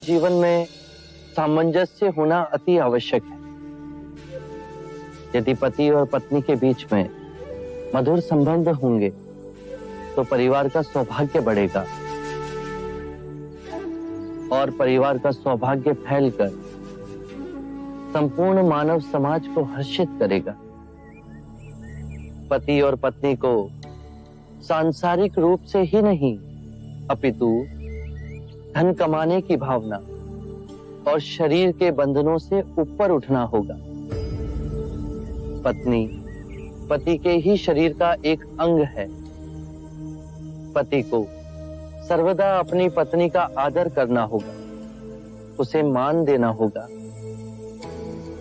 जीवन में सामंजस्य होना अति आवश्यक है। यदि पति और पत्नी के बीच में मधुर संबंध होंगे तो परिवार का सौभाग्य बढ़ेगा और परिवार का सौभाग्य फैलकर संपूर्ण मानव समाज को हर्षित करेगा। पति और पत्नी को सांसारिक रूप से ही नहीं अपितु धन कमाने की भावना और शरीर के बंधनों से ऊपर उठना होगा। पत्नी पति के ही शरीर का एक अंग है। पति को सर्वदा अपनी पत्नी का आदर करना होगा, उसे मान देना होगा।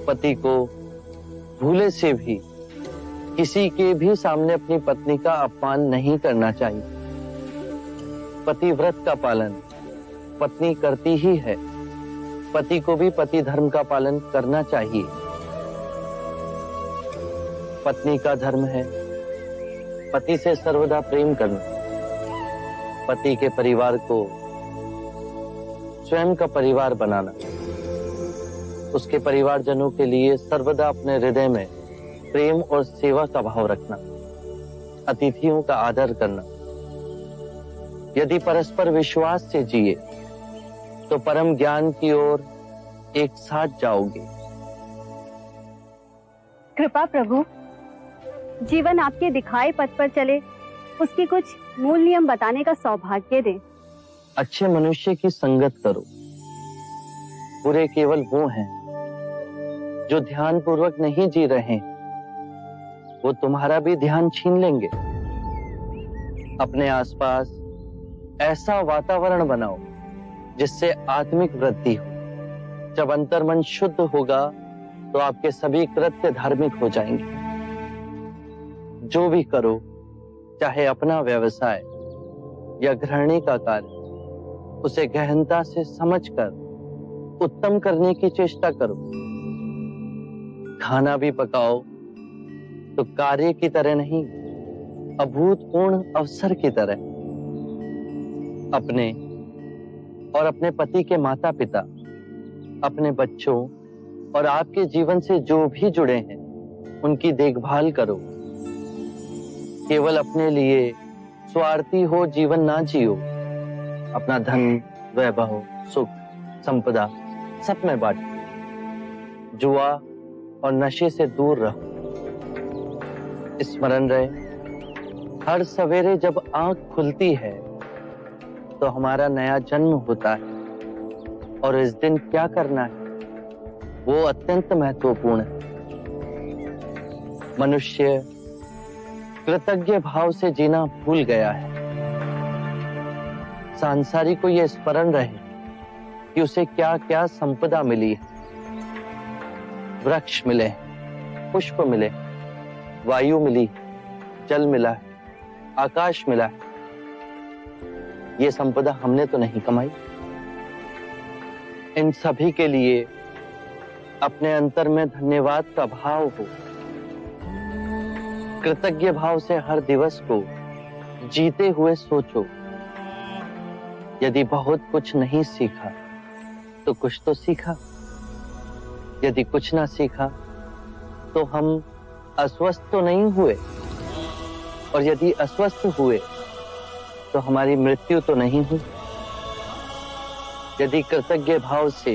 पति को भूले से भी किसी के भी सामने अपनी पत्नी का अपमान नहीं करना चाहिए। पतिव्रत का पालन पत्नी करती ही है, पति को भी पति धर्म का पालन करना चाहिए। पत्नी का धर्म है पति से सर्वदा प्रेम करना, पति के परिवार को स्वयं का परिवार बनाना, उसके परिवारजनों के लिए सर्वदा अपने हृदय में प्रेम और सेवा का भाव रखना, अतिथियों का आदर करना। यदि परस्पर विश्वास से जिए तो परम ज्ञान की ओर एक साथ जाओगे। कृपा प्रभु, जीवन आपके दिखाए पथ पर चले, उसकी कुछ मूल नियम बताने का सौभाग्य दें। अच्छे मनुष्य की संगत करो। बुरे केवल वो हैं जो ध्यान पूर्वक नहीं जी रहे, वो तुम्हारा भी ध्यान छीन लेंगे। अपने आसपास ऐसा वातावरण बनाओ जिससे आत्मिक वृद्धि हो। जब अंतर्मन शुद्ध होगा तो आपके सभी कृत्य धार्मिक हो जाएंगे। जो भी करो, चाहे अपना व्यवसाय या गृहिणी का कार्य, उसे गहनता से समझकर उत्तम करने की चेष्टा करो। खाना भी पकाओ तो कार्य की तरह नहीं, अभूतपूर्ण अवसर की तरह। अपने और अपने पति के माता पिता, अपने बच्चों और आपके जीवन से जो भी जुड़े हैं, उनकी देखभाल करो। केवल अपने लिए स्वार्थी हो जीवन ना जियो। अपना धन, वैभव, सुख, संपदा सब में बांटो। जुआ और नशे से दूर रहो। स्मरण रहे, हर सवेरे जब आंख खुलती है तो हमारा नया जन्म होता है और इस दिन क्या करना है वो अत्यंत महत्वपूर्ण है। मनुष्य कृतज्ञ भाव से जीना भूल गया है। सांसारिक को यह स्मरण रहे कि उसे क्या क्या संपदा मिली है। वृक्ष मिले, पुष्प मिले, वायु मिली, जल मिला है, आकाश मिला है। ये संपदा हमने तो नहीं कमाई। इन सभी के लिए अपने अंतर में धन्यवाद का भाव हो। कृतज्ञ भाव से हर दिवस को जीते हुए सोचो। यदि बहुत कुछ नहीं सीखा तो कुछ तो सीखा। यदि कुछ ना सीखा तो हम अस्वस्थ तो नहीं हुए, और यदि अस्वस्थ हुए तो हमारी मृत्यु तो नहीं हुई। यदि कृतज्ञ भाव से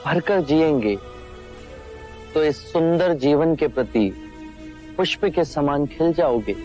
भरकर जिएंगे तो इस सुंदर जीवन के प्रति पुष्प के समान खिल जाओगे।